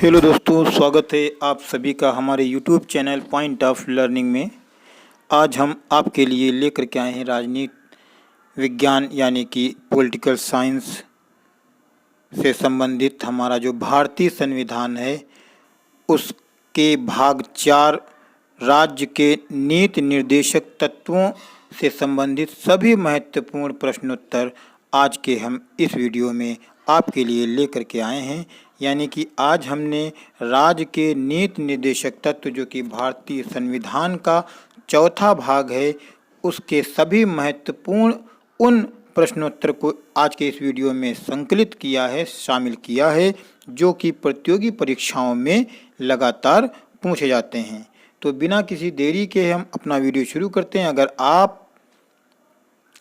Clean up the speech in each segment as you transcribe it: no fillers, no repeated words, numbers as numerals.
Hello दोस्तों, स्वागत है आप सभी का हमारे YouTube channel point of learning में। आज हम आपके लिए लेकर के आए हैं राजनीति विज्ञान यानी कि पॉलिटिकल साइंस से संबंधित हमारा जो भारतीय संविधान है उसके भाग 4 राज्य के नीति निर्देशक तत्वों से संबंधित सभी महत्वपूर्ण प्रश्नोत्तर आज के हम इस वीडियो में आपके लिए लेकर के आए हैं। यानी कि आज हमने राज्य के नीति निर्देशक तत्व जो कि भारतीय संविधान का चौथा भाग है उसके सभी महत्वपूर्ण उन प्रश्नोत्तर को आज के इस वीडियो में संकलित किया है, शामिल किया है, जो कि प्रतियोगी परीक्षाओं में लगातार पूछे जाते हैं। तो बिना किसी देरी के हम अपना वीडियो शुरू करते हैं। अगर आप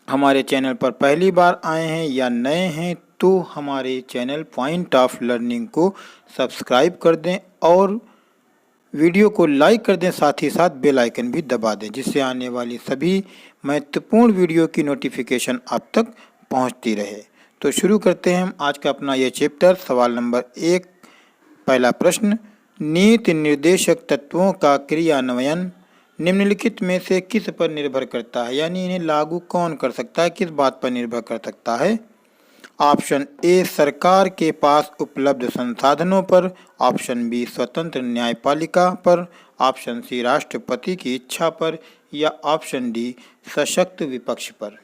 हमारे चैनल पर पहली बार आए हैं या नए हैं तो हमारे चैनल पॉइंट ऑफ लर्निंग को सब्सक्राइब कर दें और वीडियो को लाइक कर दें, साथ ही साथ बेल आइकन भी दबा दें, जिससे आने वाली सभी महत्वपूर्ण वीडियो की नोटिफिकेशन आप तक पहुंचती रहे। तो शुरू करते हैं हम आज का अपना यह चैप्टर। सवाल नंबर 1, पहला प्रश्न, नीति निर्देशक तत्वों का क्रियान्वयन निम्नलिखित में से किस पर निर्भर करता है? यानी इन्हें लागू कौन कर सकता है, किस बात पर निर्भर कर सकता है? ऑप्शन ए, सरकार के पास उपलब्ध संसाधनों पर। ऑप्शन बी, स्वतंत्र न्यायपालिका पर। ऑप्शन सी, राष्ट्रपति की इच्छा पर। या ऑप्शन डी, सशक्त विपक्ष पर।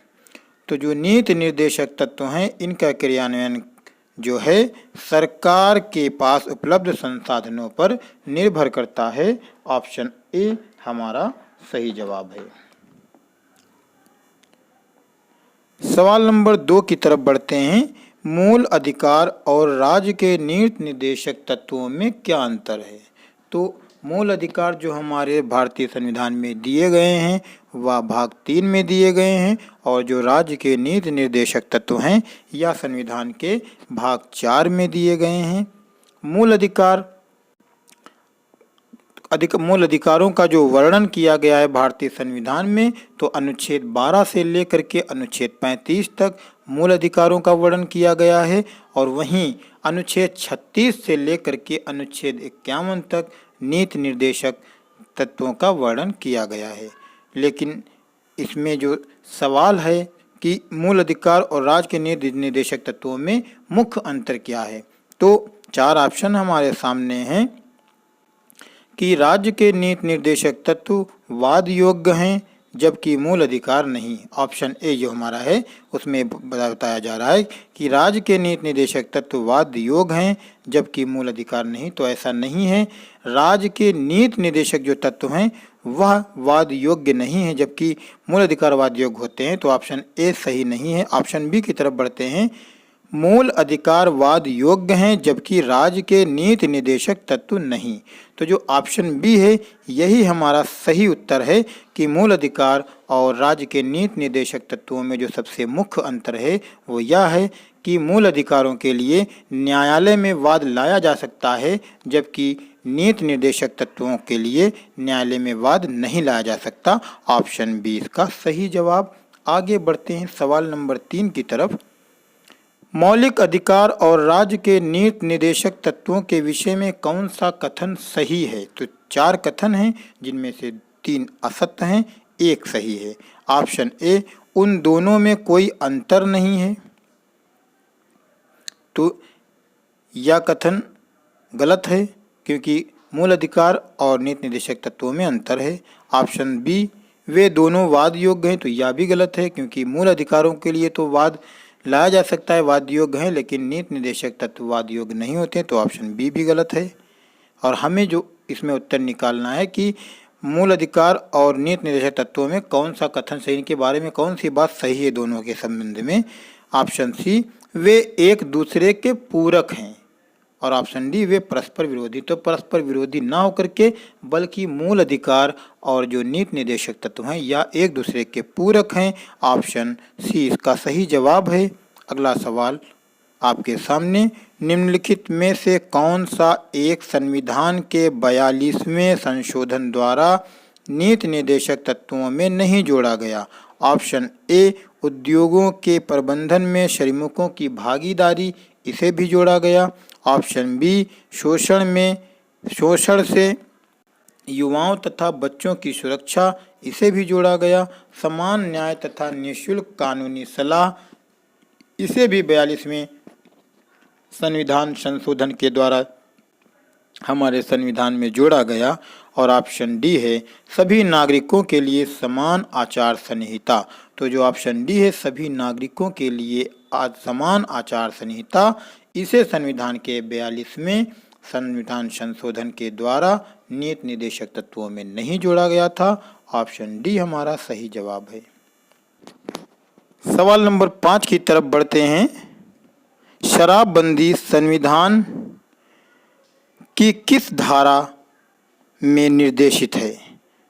तो जो नीति निर्देशक तत्व हैं इनका क्रियान्वयन जो है सरकार के पास उपलब्ध संसाधनों पर निर्भर करता है। ऑप्शन ए हमारा सही जवाब है। सवाल नंबर 2 की तरफ बढ़ते हैं। मूल अधिकार और राज्य के नीति निर्देशक तत्वों में क्या अंतर है? तो मूल अधिकार जो हमारे भारतीय संविधान में दिए गए हैं वह भाग 3 में दिए गए हैं, और जो राज्य के नीति निर्देशक तत्व हैं या संविधान के भाग 4 में दिए गए हैं। मूल अधिकारों का जो वर्णन किया गया है भारतीय संविधान में, तो अनुच्छेद 12 से लेकर के अनुच्छेद 35 तक मूल अधिकारों का वर्णन किया गया है, और वहीं अनुच्छेद 36 से लेकर के अनुच्छेद 51 तक नीति निर्देशक तत्वों का वर्णन किया गया है। लेकिन इसमें जो सवाल है कि मूल अधिकार और राज्य के नीति निर्देशक तत्वों में मुख्य अंतर क्या है, तो 4 ऑप्शन हमारे सामने हैं कि राज्य के नीति निर्देशक तत्व वाद योग्य हैं जबकि मूल अधिकार नहीं। ऑप्शन ए जो हमारा है उसमें बताया जा रहा है कि राज्य के नीति निर्देशक तत्व वाद योग्य हैं जबकि मूल अधिकार नहीं। तो ऐसा नहीं है, राज्य के नीति निर्देशक जो तत्व हैं वह वाद योग्य नहीं है जबकि मूल अधिकार वाद योग्य होते हैं। तो ऑप्शन ए सही नहीं है। ऑप्शन बी की तरफ बढ़ते हैं। मूल अधिकार वाद योग्य हैं जबकि राज्य के नीति निर्देशक तत्व नहीं। तो जो ऑप्शन बी है यही हमारा सही उत्तर है कि मूल अधिकार और राज्य के नीति निर्देशक तत्वों में जो सबसे मुख्य अंतर है वो यह है कि मूल अधिकारों के लिए न्यायालय में वाद लाया जा सकता है जबकि नीति निर्देशक तत्वों के लिए न्यायालय में वाद नहीं लाया जा सकता। ऑप्शन बी इसका सही जवाब। आगे बढ़ते हैं सवाल नंबर 3 की तरफ। मौलिक अधिकार और राज्य के नीति निर्देशक तत्वों के विषय में कौन सा कथन सही है? तो 4 कथन हैं जिनमें से 3 असत्य हैं, 1 सही है। ऑप्शन ए, उन दोनों में कोई अंतर नहीं है। तो यह कथन गलत है क्योंकि मूल अधिकार और नीति निर्देशक तत्वों में अंतर है। ऑप्शन बी, वे दोनों वाद योग्य हैं। तो यह भी गलत है क्योंकि मूल अधिकारों के लिए तो वाद लाया जा सकता है, वाद योग्य है, लेकिन नीति निर्देशक तत्व वाद योग्य नहीं होते। तो ऑप्शन बी भी गलत है। और हमें जो इसमें उत्तर निकालना है कि मूल अधिकार और नीति निर्देशक तत्वों में कौन सा कथन सही, इनके बारे में कौन सी बात सही है दोनों के संबंध में। ऑप्शन सी, वे एक दूसरे के पूरक हैं। और ऑप्शन डी, वे परस्पर विरोधी। तो परस्पर विरोधी ना होकर के बल्कि मूल अधिकार और जो नीति निर्देशक तत्व हैं या एक दूसरे के पूरक हैं। ऑप्शन सी इसका सही जवाब है। अगला सवाल आपके सामने, निम्नलिखित में से कौन सा एक संविधान के 42वें संशोधन द्वारा नीति निर्देशक तत्वों में नहीं जोड़ा गया? ऑप्शन ए, उद्योगों के प्रबंधन में श्रमिकों की भागीदारी, इसे भी जोड़ा गया। ऑप्शन बी शोषण से युवाओं तथा बच्चों की सुरक्षा, इसे भी जोड़ा गया। समान न्याय तथा निःशुल्क कानूनी सलाह, इसे भी 42वें संविधान संशोधन के द्वारा हमारे संविधान में जोड़ा गया। और ऑप्शन डी है सभी नागरिकों के लिए समान आचार संहिता। तो जो ऑप्शन डी है सभी नागरिकों के लिए समान आचार संहिता, इसे संविधान के 42वें संविधान संशोधन के द्वारा नीति निर्देशक तत्वों में नहीं जोड़ा गया था। ऑप्शन डी हमारा सही जवाब है। सवाल नंबर 5 की तरफ बढ़ते हैं। शराबबंदी संविधान की किस धारा में निर्देशित है?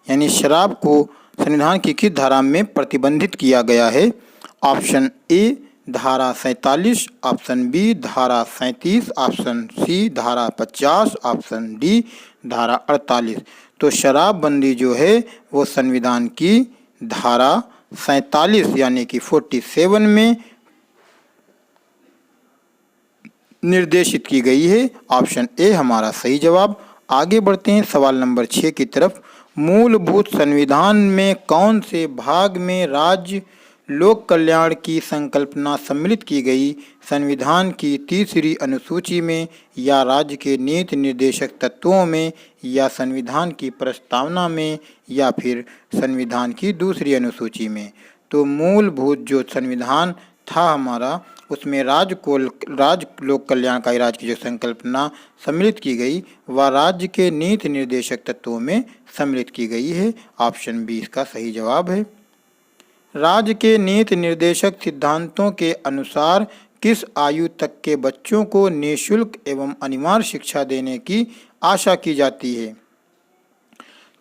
यानी शराब को संविधान की किस धारा में प्रतिबंधित किया गया है? ऑप्शन ए धारा 47, ऑप्शन बी धारा 37, ऑप्शन सी धारा 50, ऑप्शन डी धारा 48। तो शराबबंदी जो है वो संविधान की धारा 47 यानी कि 47 में निर्देशित की गई है। ऑप्शन ए हमारा सही जवाब। आगे बढ़ते हैं सवाल नंबर 6 की तरफ। मूलभूत संविधान में कौन से भाग में राज्य लोक कल्याण की संकल्पना सम्मिलित की गई? संविधान की तीसरी अनुसूची में, या राज्य के नीति निर्देशक तत्वों में, या संविधान की प्रस्तावना में, या फिर संविधान की दूसरी अनुसूची में? तो मूलभूत जो संविधान था हमारा, उसमें राज्य लोक कल्याणकारी राज्य की जो संकल्पना सम्मिलित की गई वह राज्य के नीति निर्देशक तत्वों में सम्मिलित की गई है। ऑप्शन बी इसका सही जवाब है। राज्य के नीति निर्देशक सिद्धांतों के अनुसार किस आयु तक के बच्चों को निःशुल्क एवं अनिवार्य शिक्षा देने की आशा की जाती है?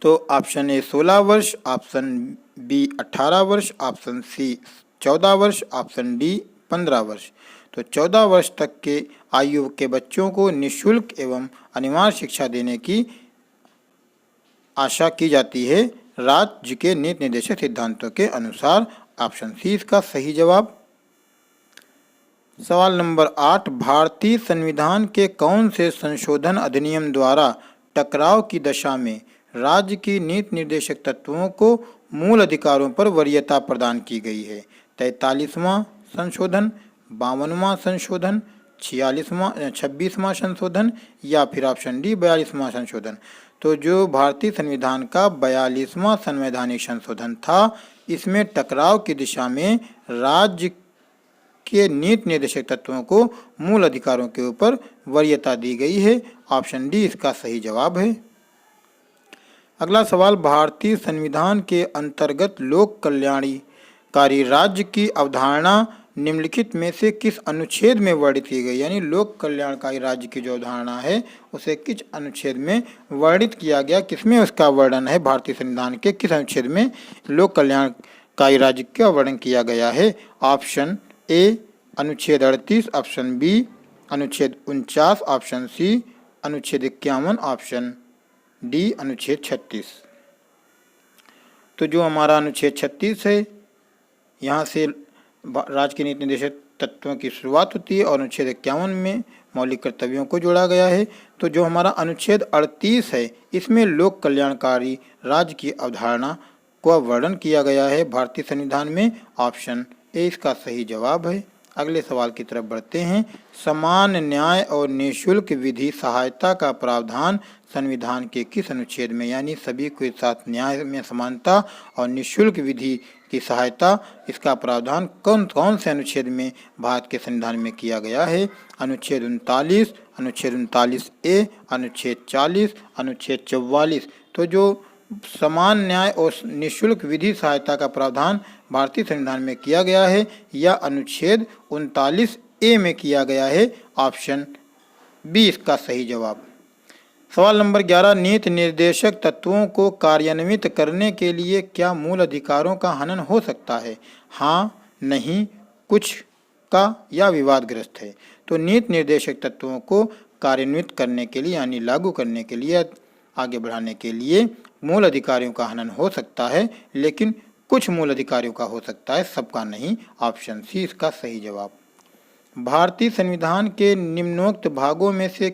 तो ऑप्शन ए 16 वर्ष, ऑप्शन बी 18 वर्ष, ऑप्शन सी 14 वर्ष, ऑप्शन डी 15 वर्ष। तो 14 वर्ष तक के आयु के बच्चों को निःशुल्क एवं अनिवार्य शिक्षा देने की आशा की जाती है राज्य के नीति निर्देशक सिद्धांतों के अनुसार। ऑप्शन सी इसका सही जवाब। सवाल नंबर 8। भारतीय संविधान के कौन से संशोधन अधिनियम द्वारा टकराव की दशा में राज्य की नीति निर्देशक तत्वों को मूल अधिकारों पर वरीयता प्रदान की गई है? 43वां संशोधन, 52वां संशोधन, 26वां संशोधन, या फिर ऑप्शन डी 42वां संशोधन? तो जो भारतीय संविधान का 42वां संवैधानिक संशोधन था, इसमें टकराव की दिशा में राज्य के नीति निर्देशक तत्वों को मूल अधिकारों के ऊपर वरीयता दी गई है। ऑप्शन डी इसका सही जवाब है। अगला सवाल। भारतीय संविधान के अंतर्गत लोक कल्याणकारी राज्य की अवधारणा निम्नलिखित में से किस अनुच्छेद में वर्णित की गई? यानी लोक कल्याणकारी राज्य की जो अवधारणा है उसे किस अनुच्छेद में वर्णित किया गया? किसमें उसका वर्णन है? भारतीय संविधान के किस अनुच्छेद में लोक कल्याणकारी राज्य का वर्णन किया गया है? ऑप्शन ए अनुच्छेद 38, ऑप्शन बी अनुच्छेद 49, ऑप्शन सी अनुच्छेद 51, ऑप्शन डी अनुच्छेद 36। तो जो हमारा अनुच्छेद 36 है, यहाँ से राज्य के नीति निर्देशक तत्वों की शुरुआत होती है और अनुच्छेद 51 में मौलिक कर्तव्यों को जोड़ा गया है। तो जो हमारा अनुच्छेद 38 है, इसमें लोक कल्याणकारी राज्य की अवधारणा का वर्णन किया गया है भारतीय संविधान में। ऑप्शन ए इसका सही जवाब है। अगले सवाल की तरफ बढ़ते हैं। समान न्याय और निःशुल्क विधि सहायता का प्रावधान संविधान के किस अनुच्छेद में? यानी सभी के साथ न्याय में समानता और निःशुल्क विधि की सहायता, इसका प्रावधान कौन से अनुच्छेद में भारत के संविधान में किया गया है? अनुच्छेद 39, अनुच्छेद 39A, अनुच्छेद 40, अनुच्छेद 44। तो जो समान न्याय और निःशुल्क विधि सहायता का प्रावधान भारतीय संविधान में किया गया है, या अनुच्छेद 39A में किया गया है? ऑप्शन बी इसका सही जवाब। सवाल नंबर 11। नीति निर्देशक तत्वों को कार्यान्वित करने के लिए क्या मूल अधिकारों का हनन हो सकता है? हाँ, नहीं, कुछ का, या विवादग्रस्त है? तो नीति निर्देशक तत्वों को कार्यान्वित करने के लिए यानी लागू करने के लिए, आगे बढ़ाने के लिए मूल अधिकारियों का हनन हो सकता है, लेकिन कुछ मूल अधिकारियों का हो सकता है, सबका नहीं। ऑप्शन सी इसका सही जवाब। भारतीय संविधान के निम्नोक्त भागों में से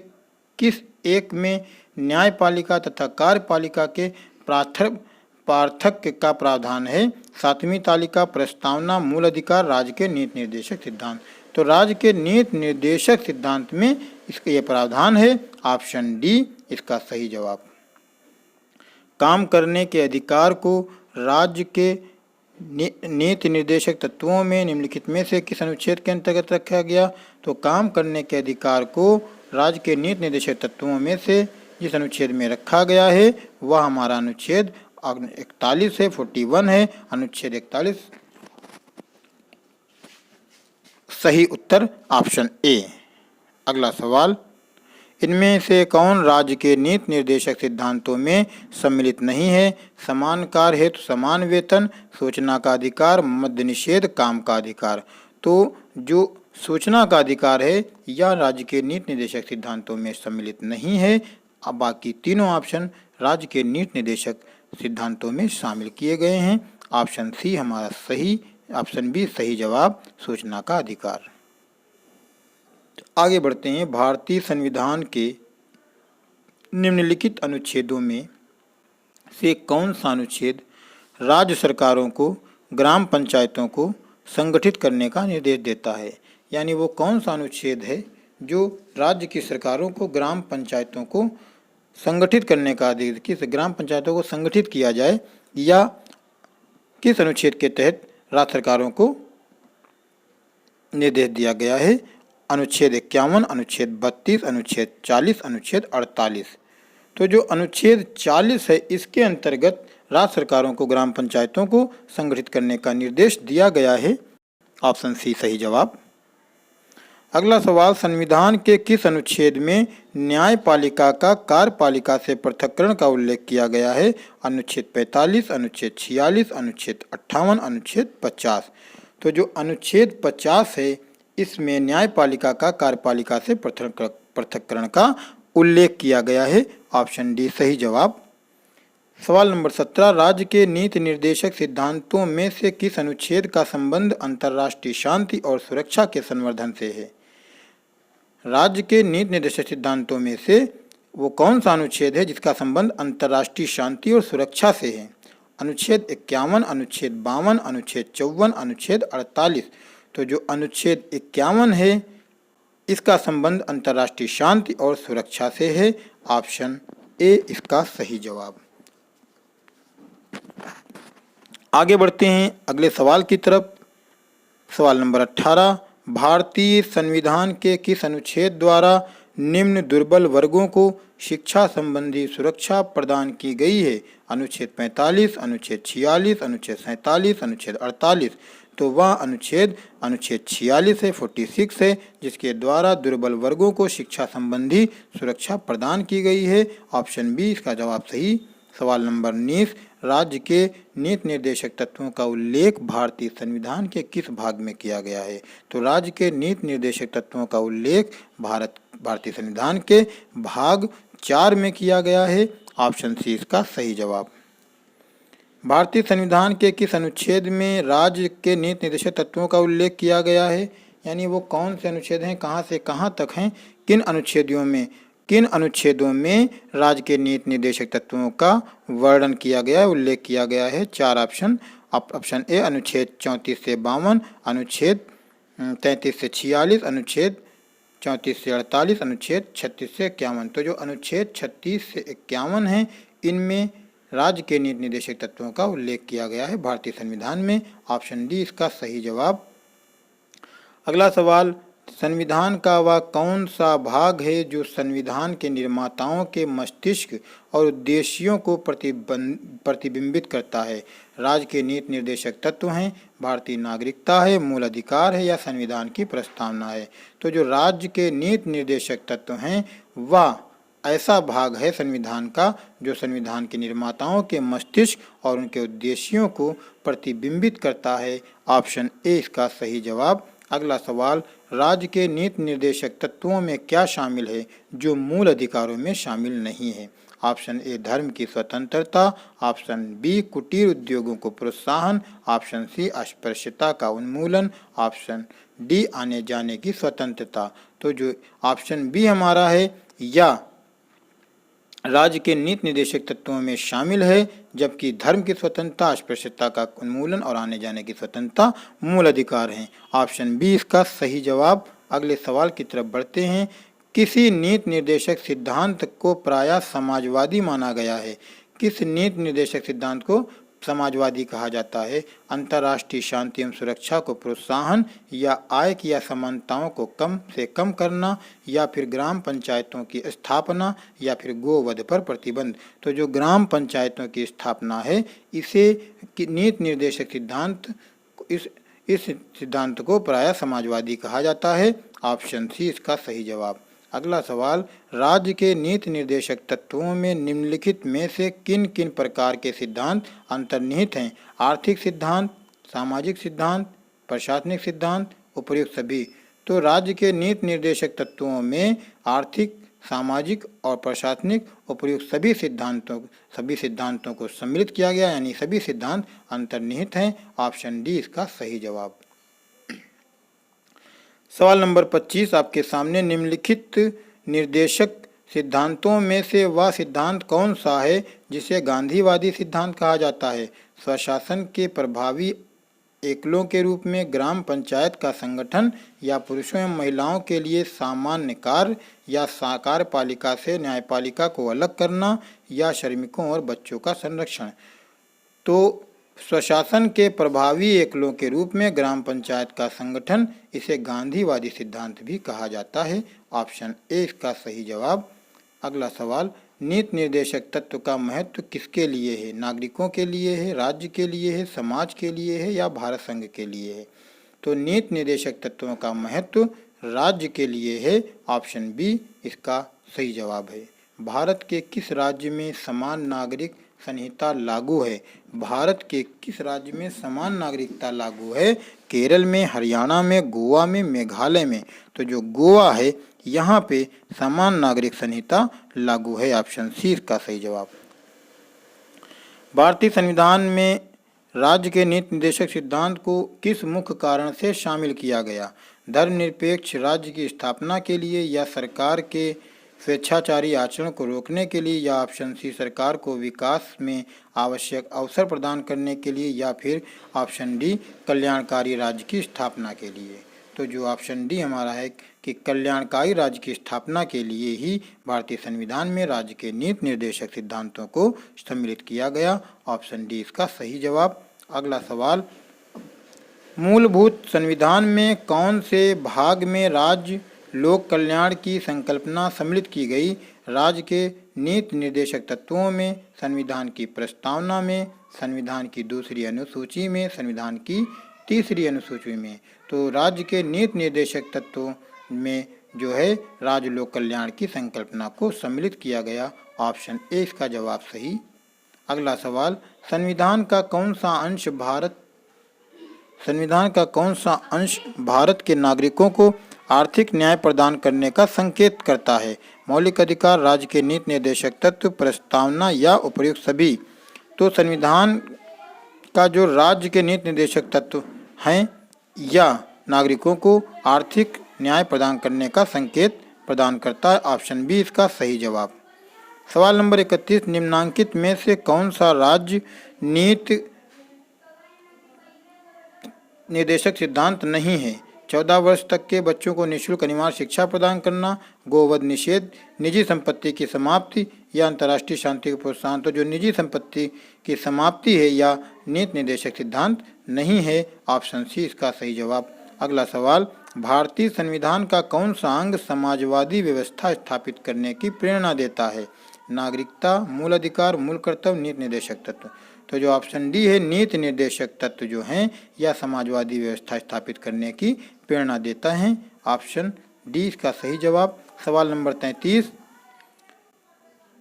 किस एक में न्यायपालिका तथा कार्यपालिका के पार्थक्य का प्रावधान है? सातवीं तालिका, प्रस्तावना, मूल अधिकार, राज्य के नीति निर्देशक सिद्धांत। तो राज्य के नीति निर्देशक सिद्धांत में इसका यह प्रावधान है। ऑप्शन डी इसका सही जवाब। काम करने के अधिकार को राज्य के नीति निर्देशक तत्वों में निम्नलिखित में से किस अनुच्छेद के अंतर्गत रखा गया? तो काम करने के अधिकार को राज्य के नीति निर्देशक तत्वों में से जिस अनुच्छेद में रखा गया है वह हमारा अनुच्छेद 41 है, 41 है, अनुच्छेद 41। सही उत्तर ऑप्शन ए। अगला सवाल, इनमें से कौन राज्य के नीति निर्देशक सिद्धांतों में सम्मिलित नहीं है? समान कार्य हेतु समान वेतन, सूचना का अधिकार, मद्य निषेध, काम का अधिकार। तो जो सूचना का अधिकार है यह राज्य के नीति निर्देशक सिद्धांतों में सम्मिलित नहीं है। अब बाकी तीनों ऑप्शन राज्य के नीति निर्देशक सिद्धांतों में शामिल किए गए हैं। ऑप्शन सी हमारा सही, ऑप्शन बी सही जवाब, सूचना का अधिकार। आगे बढ़ते हैं। भारतीय संविधान के निम्नलिखित अनुच्छेदों में से कौन सा अनुच्छेद राज्य सरकारों को ग्राम पंचायतों को संगठित करने का निर्देश देता है? यानी वो कौन सा अनुच्छेद है जो राज्य की सरकारों को ग्राम पंचायतों को संगठित करने का आदेश, किस ग्राम पंचायतों को संगठित किया जाए या किस अनुच्छेद के तहत राज्य सरकारों को निर्देश दिया गया है? अनुच्छेद 51, अनुच्छेद 32, अनुच्छेद 40, अनुच्छेद 48। तो जो अनुच्छेद 40 है इसके अंतर्गत राज्य सरकारों को ग्राम पंचायतों को संगठित करने का निर्देश दिया गया है। ऑप्शन सी सही जवाब। अगला सवाल, संविधान के किस अनुच्छेद में न्यायपालिका का कार्यपालिका से पृथक्करण का उल्लेख किया गया है? अनुच्छेद 45, अनुच्छेद 46, अनुच्छेद 58, अनुच्छेद 50। तो जो अनुच्छेद 50 है इसमें न्यायपालिका का कार्यपालिका से पृथक्करण का उल्लेख किया गया है। ऑप्शन डी सही जवाब। सवाल नंबर 17, राज्य के नीति निर्देशक सिद्धांतों में से किस अनुच्छेद का संबंध अंतर्राष्ट्रीय शांति और सुरक्षा के संवर्धन से है? राज्य के नीति निर्देशक सिद्धांतों में से वो कौन सा अनुच्छेद है जिसका संबंध अंतर्राष्ट्रीय शांति और सुरक्षा से है? अनुच्छेद 51, अनुच्छेद 52, अनुच्छेद 54, अनुच्छेद 48। तो जो अनुच्छेद 51 है इसका संबंध अंतर्राष्ट्रीय शांति और सुरक्षा से है। ऑप्शन ए इसका सही जवाब। आगे बढ़ते हैं अगले सवाल की तरफ। सवाल नंबर 18, भारतीय संविधान के किस अनुच्छेद द्वारा निम्न दुर्बल वर्गों को शिक्षा संबंधी सुरक्षा प्रदान की गई है? अनुच्छेद 45, अनुच्छेद 46, अनुच्छेद 47, अनुच्छेद 48। तो वह अनुच्छेद 46 है, 46 है, जिसके द्वारा दुर्बल वर्गों को शिक्षा संबंधी सुरक्षा प्रदान की गई है। ऑप्शन बी इसका जवाब सही। सवाल नंबर 19, राज्य के नीति निर्देशक तत्वों का उल्लेख भारतीय संविधान के किस भाग में किया गया है? तो राज्य के नीति निर्देशक तत्वों का उल्लेख भारतीय संविधान के भाग 4 में किया गया है। ऑप्शन सी इसका सही जवाब। भारतीय संविधान के किस अनुच्छेद में राज्य के नीति निर्देशक तत्वों का उल्लेख किया गया है? यानी वो कौन से अनुच्छेद हैं, कहाँ से कहाँ तक हैं, किन अनुच्छेदों में राज्य के नीति निर्देशक तत्वों का वर्णन किया गया है, उल्लेख किया गया है? 4 ऑप्शन। ऑप्शन ए अनुच्छेद 34 से 52, अनुच्छेद 33 से 46, अनुच्छेद 34 से 48, अनुच्छेद 36 से 51। तो जो अनुच्छेद 36 से 51 हैं इनमें राज्य के नीति निर्देशक तत्वों का उल्लेख किया गया है भारतीय संविधान में। ऑप्शन डी इसका सही जवाब। अगला सवाल, संविधान का वह कौन सा भाग है जो संविधान के निर्माताओं के मस्तिष्क और उद्देश्यों को प्रतिबिंबित करता है? राज्य के नीति निर्देशक तत्व हैं, भारतीय नागरिकता है, मूल अधिकार है या संविधान की प्रस्तावना है? तो जो राज्य के नीति निर्देशक तत्व हैं वह ऐसा भाग है संविधान का जो संविधान के निर्माताओं के मस्तिष्क और उनके उद्देश्यों को प्रतिबिंबित करता है। ऑप्शन ए इसका सही जवाब। अगला सवाल, राज्य के नीति निर्देशक तत्वों में क्या शामिल है जो मूल अधिकारों में शामिल नहीं है? ऑप्शन ए धर्म की स्वतंत्रता, ऑप्शन बी कुटीर उद्योगों को प्रोत्साहन, ऑप्शन सी अस्पृश्यता का उन्मूलन, ऑप्शन डी आने जाने की स्वतंत्रता। तो जो ऑप्शन बी हमारा है या राज्य के नीति निर्देशक तत्वों में शामिल है, जबकि धर्म की स्वतंत्रता, अस्पृश्यता का उन्मूलन और आने जाने की स्वतंत्रता मूल अधिकार हैं। ऑप्शन बी इसका सही जवाब। अगले सवाल की तरफ बढ़ते हैं। किसी नीति निर्देशक सिद्धांत को प्रायः समाजवादी माना गया है? किस नीति निर्देशक सिद्धांत को समाजवादी कहा जाता है? अंतर्राष्ट्रीय शांति एवं सुरक्षा को प्रोत्साहन, या आय की असमानताओं को कम से कम करना, या फिर ग्राम पंचायतों की स्थापना, या फिर गोवध पर प्रतिबंध। तो जो ग्राम पंचायतों की स्थापना है, इसे नीति निर्देशक सिद्धांत, इस सिद्धांत को प्रायः समाजवादी कहा जाता है। ऑप्शन सी इसका सही जवाब। अगला सवाल, राज्य के नीति निर्देशक तत्वों में निम्नलिखित में से किन किन प्रकार के सिद्धांत अंतर्निहित हैं? आर्थिक सिद्धांत, सामाजिक सिद्धांत, प्रशासनिक सिद्धांत, उपर्युक्त सभी। तो राज्य के नीति निर्देशक तत्वों में आर्थिक, सामाजिक और प्रशासनिक उपर्युक्त सभी सिद्धांतों को सम्मिलित किया गया, यानी सभी सिद्धांत अंतर्निहित हैं। ऑप्शन डी इसका सही जवाब। सवाल नंबर 25 आपके सामने, निम्नलिखित निर्देशक सिद्धांतों में से वह सिद्धांत कौन सा है जिसे गांधीवादी सिद्धांत कहा जाता है? स्वशासन के प्रभावी एकलों के रूप में, ग्राम पंचायत का संगठन, या पुरुषों एवं महिलाओं के लिए सामान्य कार्य, या कार्यपालिका से न्यायपालिका को अलग करना, या श्रमिकों और बच्चों का संरक्षण। तो स्वशासन के प्रभावी एकलों के रूप में, ग्राम पंचायत का संगठन, इसे गांधीवादी सिद्धांत भी कहा जाता है। ऑप्शन ए इसका सही जवाब। अगला सवाल, नीति निर्देशक तत्व का महत्व किसके लिए है? नागरिकों के लिए है, राज्य के लिए है, समाज के लिए है, या भारत संघ के लिए है? तो नीति निर्देशक तत्वों का महत्व राज्य के लिए है। ऑप्शन बी इसका सही जवाब है। भारत के किस राज्य में समान नागरिक संहिता लागू है? भारत के किस राज्य में समान नागरिकता लागू है? केरल में, हरियाणा में, गोवा में, मेघालय में। तो जो गोवा है, यहाँ पे समान नागरिक संहिता लागू है। ऑप्शन सी इसका सही जवाब। भारतीय संविधान में राज्य के नीति निर्देशक सिद्धांत को किस मुख्य कारण से शामिल किया गया? धर्मनिरपेक्ष राज्य की स्थापना के लिए, या सरकार के स्वेच्छाचारी आचरण को रोकने के लिए, या ऑप्शन सी सरकार को विकास में आवश्यक अवसर प्रदान करने के लिए, या फिर ऑप्शन डी कल्याणकारी राज्य की स्थापना के लिए। तो जो ऑप्शन डी हमारा है कि कल्याणकारी राज्य की स्थापना के लिए ही भारतीय संविधान में राज्य के नीति निर्देशक सिद्धांतों को सम्मिलित किया गया। ऑप्शन डी इसका सही जवाब। अगला सवाल, मूलभूत संविधान में कौन से भाग में राज्य लोक कल्याण की संकल्पना सम्मिलित की गई? राज्य के नीति निर्देशक तत्वों में, संविधान की प्रस्तावना में, संविधान की दूसरी अनुसूची में, संविधान की तीसरी अनुसूची में। तो राज्य के नीति निर्देशक तत्वों में जो है राज्य लोक कल्याण की संकल्पना को सम्मिलित किया गया। ऑप्शन ए इसका जवाब सही। अगला सवाल, संविधान का कौन सा अंश भारत के नागरिकों को आर्थिक न्याय प्रदान करने का संकेत करता है? मौलिक अधिकार, राज्य के नीति निर्देशक तत्व, प्रस्तावना, या उपर्युक्त सभी। तो संविधान का जो राज्य के नीति निर्देशक तत्व हैं या नागरिकों को आर्थिक न्याय प्रदान करने का संकेत प्रदान करता है। ऑप्शन बी इसका सही जवाब। सवाल नंबर 31, निम्नांकित में से कौन सा राज्य नीति निर्देशक सिद्धांत नहीं है? 14 वर्ष तक के बच्चों को निःशुल्क अनिवार्य शिक्षा प्रदान करना, गोवध निषेध, निजी संपत्ति की समाप्ति, या अंतर्राष्ट्रीय शांति को प्रोत्साहन। तो जो निजी संपत्ति की समाप्ति है या नीति निर्देशक सिद्धांत नहीं है। ऑप्शन सी इसका सही जवाब। अगला सवाल, भारतीय संविधान का कौन सा अंग समाजवादी व्यवस्था स्थापित करने की प्रेरणा देता है? नागरिकता, मूल अधिकार, मूल कर्तव्य, नीति निर्देशक तत्व। तो जो ऑप्शन डी है, नीति निर्देशक तत्व जो हैं या समाजवादी व्यवस्था स्थापित करने की प्रेरणा देता है। ऑप्शन डी इसका सही जवाब। सवाल नंबर 33,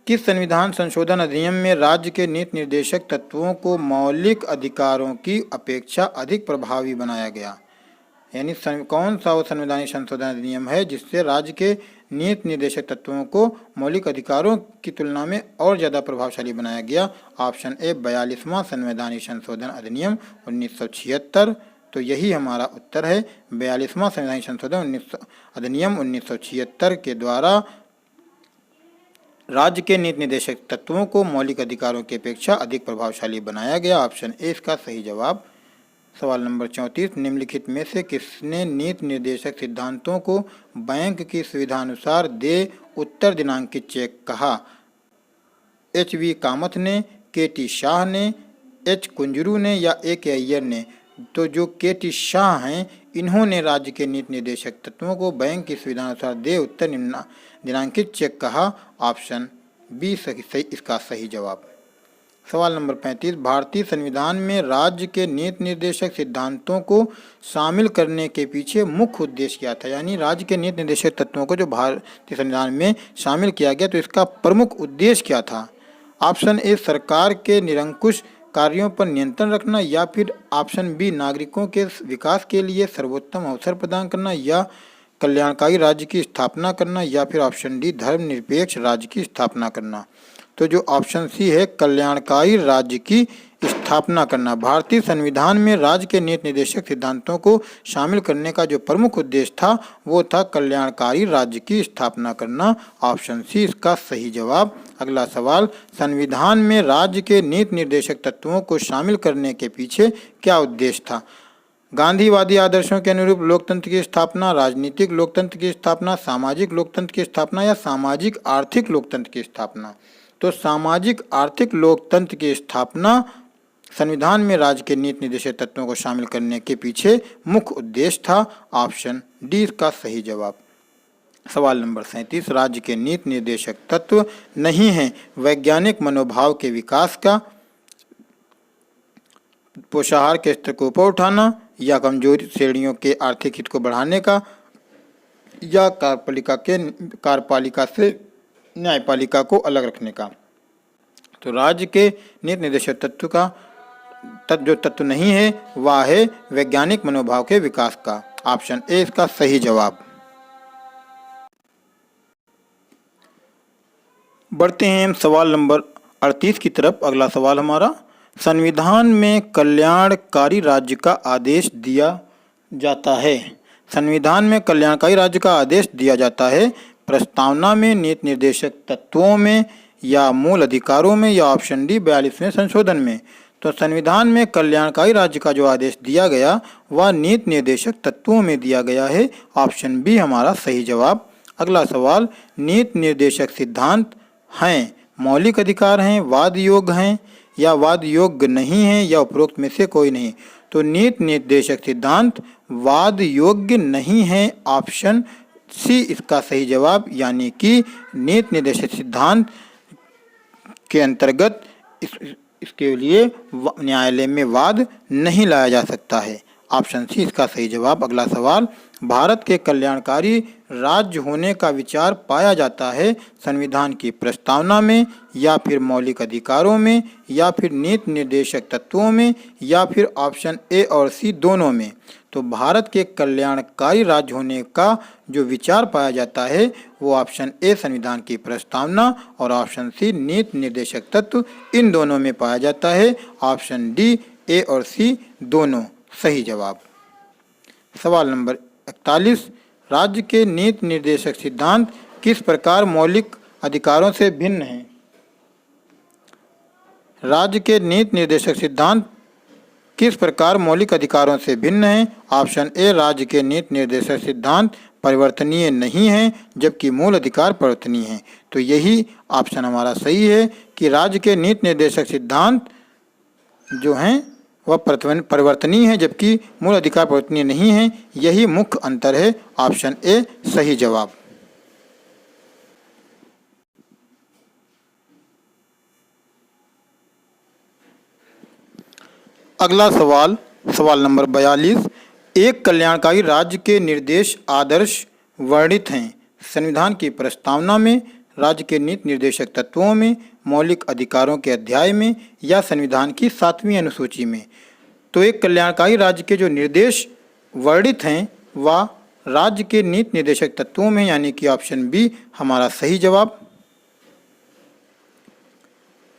किस संविधान संशोधन अधिनियम में राज्य के नीति निर्देशक तत्वों को मौलिक अधिकारों की अपेक्षा अधिक प्रभावी बनाया गया? यानी कौन सा वो संवैधानिक संशोधन अधिनियम है जिससे राज्य के नीति निर्देशक तत्वों को मौलिक अधिकारों की तुलना में और ज़्यादा प्रभावशाली बनाया गया? ऑप्शन ए 42वां संवैधानिक संशोधन अधिनियम 1976, तो यही हमारा उत्तर है। 42वां संवैधानिक संशोधन अधिनियम 1976 के द्वारा राज्य के नीति निर्देशक तत्वों को मौलिक अधिकारों की अपेक्षा अधिक प्रभावशाली बनाया गया। ऑप्शन ए इसका सही जवाब। सवाल नंबर 34, निम्नलिखित में से किसने नीति निर्देशक सिद्धांतों को बैंक की सुविधानुसार देय उत्तर दिनांकित चेक कहा? एच.वी. कामथ ने, के.टी. शाह ने, एच. कुंजरू ने या ए.के. अय्यर ने? तो जो के.टी. शाह हैं इन्होंने राज्य के नीति निर्देशक तत्वों को बैंक की सुविधानुसार देय उत्तर दिनांकित चेक कहा। ऑप्शन बी सही इसका सही जवाब। सवाल नंबर 35, भारतीय संविधान में राज्य के नीति निर्देशक सिद्धांतों को शामिल करने के पीछे मुख्य उद्देश्य क्या था? यानी राज्य के नीति निर्देशक तत्वों को जो भारतीय संविधान में शामिल किया गया तो इसका प्रमुख उद्देश्य क्या था? ऑप्शन ए सरकार के निरंकुश कार्यों पर नियंत्रण रखना, या फिर ऑप्शन बी नागरिकों के विकास के लिए सर्वोत्तम अवसर प्रदान करना, या कल्याणकारी राज्य की स्थापना करना, या फिर ऑप्शन डी धर्मनिरपेक्ष राज्य की स्थापना करना। तो जो ऑप्शन सी है कल्याणकारी राज्य की स्थापना करना। भारतीय संविधान में राज्य के नीति निर्देशक सिद्धांतों को शामिल करने का जो प्रमुख उद्देश्य था वो था कल्याणकारी राज्य की स्थापना करना। ऑप्शन सी इसका सही जवाब। अगला सवाल, संविधान में राज्य के नीति निर्देशक तत्वों को शामिल करने के पीछे क्या उद्देश्य था? गांधीवादी आदर्शों के अनुरूप लोकतंत्र की स्थापना, राजनीतिक लोकतंत्र की स्थापना, सामाजिक लोकतंत्र की स्थापना या सामाजिक आर्थिक लोकतंत्र की स्थापना? तो सामाजिक आर्थिक लोकतंत्र की स्थापना संविधान में राज्य के नीति निर्देशक तत्वों को शामिल करने के पीछे मुख्य उद्देश्य था। ऑप्शन डी का सही जवाब। सवाल नंबर 37, राज्य के नीति निर्देशक तत्व नहीं हैं वैज्ञानिक मनोभाव के विकास का, पोषाहार के स्तर को ऊपर उठाना, या कमजोर श्रेणियों के आर्थिक हित को बढ़ाने का, या कार्यपालिका से न्यायपालिका को अलग रखने का। तो राज्य के नीति निर्देशक तत्व का जो तत्व नहीं है वह है वैज्ञानिक मनोभाव के विकास का। ऑप्शन ए इसका सही जवाब। बढ़ते हैं हम सवाल नंबर 38 की तरफ। अगला सवाल हमारा, संविधान में कल्याणकारी राज्य का आदेश दिया जाता है। संविधान में कल्याणकारी राज्य का आदेश दिया जाता है प्रस्तावना में, नीति निर्देशक तत्वों में, या मूल अधिकारों में, या ऑप्शन डी 42वें संशोधन में? तो संविधान में कल्याणकारी राज्य का जो आदेश दिया गया वह नीति निर्देशक तत्वों में दिया गया है। ऑप्शन बी हमारा सही जवाब। अगला सवाल, नीति निर्देशक सिद्धांत हैं मौलिक अधिकार हैं, वाद योग्य हैं, या वाद योग्य नहीं है, या उपरोक्त में से कोई नहीं? तो नीति निर्देशक सिद्धांत वाद योग्य नहीं है। ऑप्शन सी इसका सही जवाब। यानी कि नीति निर्देशक सिद्धांत के अंतर्गत इसके लिए न्यायालय में वाद नहीं लाया जा सकता है। ऑप्शन सी इसका सही जवाब। अगला सवाल, भारत के कल्याणकारी राज्य होने का विचार पाया जाता है संविधान की प्रस्तावना में, या फिर मौलिक अधिकारों में, या फिर नीति निर्देशक तत्वों में, या फिर ऑप्शन ए और सी दोनों में? तो भारत के कल्याणकारी राज्य होने का जो विचार पाया जाता है वो ऑप्शन ए संविधान की प्रस्तावना और ऑप्शन सी नीति निर्देशक तत्व, इन दोनों में पाया जाता है। ऑप्शन डी ए और सी दोनों सही जवाब। सवाल नंबर 41, राज्य के नीति निर्देशक सिद्धांत किस प्रकार मौलिक अधिकारों से भिन्न हैं? राज्य के नीति निर्देशक सिद्धांत किस प्रकार मौलिक अधिकारों से भिन्न हैं? ऑप्शन ए, राज्य के नीति निर्देशक सिद्धांत परिवर्तनीय नहीं हैं जबकि मूल अधिकार परिवर्तनीय हैं। तो यही ऑप्शन हमारा सही है कि राज्य के नीति निर्देशक सिद्धांत जो हैं वह परिवर्तनीय है जबकि मूल अधिकार परिवर्तनीय नहीं है। यही मुख्य अंतर है। ऑप्शन ए सही जवाब। अगला सवाल, सवाल नंबर 42, एक कल्याणकारी राज्य के निर्देश आदर्श वर्णित हैं संविधान की प्रस्तावना में, राज्य के नीति निर्देशक तत्वों में, मौलिक अधिकारों के अध्याय में, या संविधान की 7वीं अनुसूची में? तो एक कल्याणकारी राज्य के जो निर्देश वर्णित हैं वह राज्य के नीति निर्देशक तत्वों में, यानी कि ऑप्शन बी हमारा सही जवाब।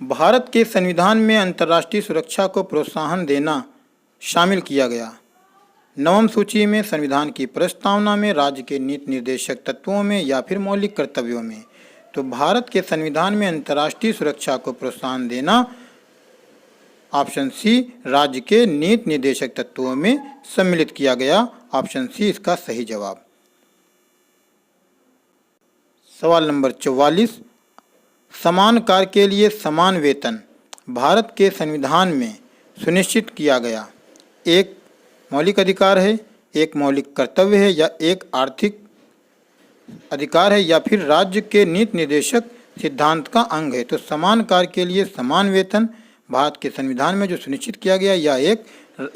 भारत के संविधान में अंतर्राष्ट्रीय सुरक्षा को प्रोत्साहन देना शामिल किया गया। नवम सूची में संविधान की प्रस्तावना में, राज्य के नीति निर्देशक तत्वों में या फिर मौलिक कर्तव्यों में। तो भारत के संविधान में अंतर्राष्ट्रीय सुरक्षा को प्रोत्साहन देना, ऑप्शन सी, राज्य के नीति निर्देशक तत्वों में सम्मिलित किया गया। ऑप्शन सी इसका सही जवाब। सवाल नंबर 44, समान कार्य के लिए समान वेतन भारत के संविधान में सुनिश्चित किया गया। एक मौलिक अधिकार है, एक मौलिक कर्तव्य है, या एक आर्थिक अधिकार है, या फिर राज्य के नीति निर्देशक सिद्धांत का अंग है। तो समान कार्य के लिए समान वेतन भारत के संविधान में जो सुनिश्चित किया गया,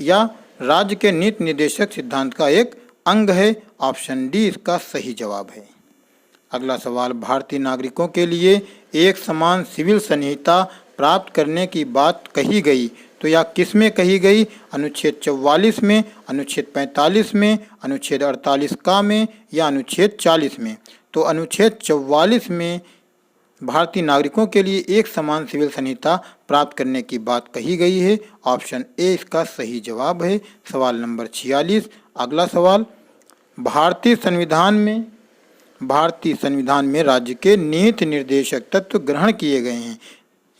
या राज्य के नीति निर्देशक सिद्धांत का एक अंग है। ऑप्शन डी इसका सही जवाब है। अगला सवाल, भारतीय नागरिकों के लिए एक समान सिविल संहिता प्राप्त करने की बात कही गई, तो यह किस में कही गई? अनुच्छेद 44 में, अनुच्छेद 45 में, अनुच्छेद 48 का में, या अनुच्छेद 40 में। तो अनुच्छेद 44 में भारतीय नागरिकों के लिए एक समान सिविल संहिता प्राप्त करने की बात कही गई है। ऑप्शन ए इसका सही जवाब है। सवाल नंबर 46, अगला सवाल, भारतीय संविधान में राज्य के नीति निर्देशक तत्व ग्रहण किए गए हैं।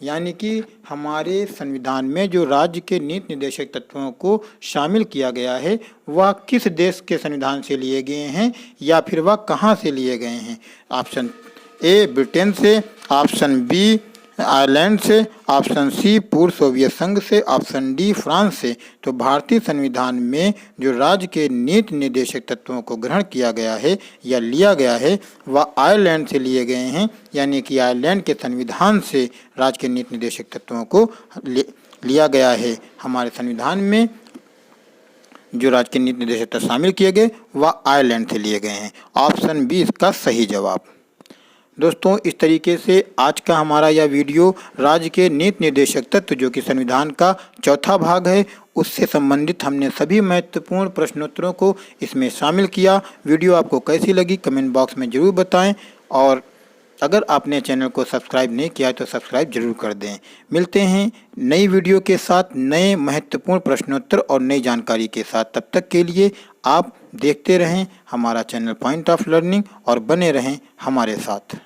यानी कि हमारे संविधान में जो राज्य के नीति निर्देशक तत्वों को शामिल किया गया है वह किस देश के संविधान से लिए गए हैं, या फिर वह कहाँ से लिए गए हैं? ऑप्शन ए ब्रिटेन से, ऑप्शन बी आयरलैंड से, ऑप्शन सी पूर्व सोवियत संघ से, ऑप्शन डी फ्रांस से। तो भारतीय संविधान में जो राज्य के नीति निर्देशक तत्वों को ग्रहण किया गया है या लिया गया है वह आयरलैंड से लिए गए हैं। यानी कि आयरलैंड के संविधान से राज्य के नीति निर्देशक तत्वों को लिया गया है। हमारे संविधान में जो राज्य के नीति निर्देशक तत्व शामिल किए गए वह आयरलैंड से लिए गए हैं। ऑप्शन बी इसका सही जवाब। दोस्तों, इस तरीके से आज का हमारा यह वीडियो राज्य के नीति निर्देशक तत्व जो कि संविधान का चौथा भाग है उससे संबंधित हमने सभी महत्वपूर्ण प्रश्नोत्तरों को इसमें शामिल किया। वीडियो आपको कैसी लगी कमेंट बॉक्स में ज़रूर बताएं, और अगर आपने चैनल को सब्सक्राइब नहीं किया है तो सब्सक्राइब जरूर कर दें। मिलते हैं नई वीडियो के साथ, नए महत्वपूर्ण प्रश्नोत्तर और नई जानकारी के साथ। तब तक के लिए आप देखते रहें हमारा चैनल पॉइंट ऑफ लर्निंग और बने रहें हमारे साथ।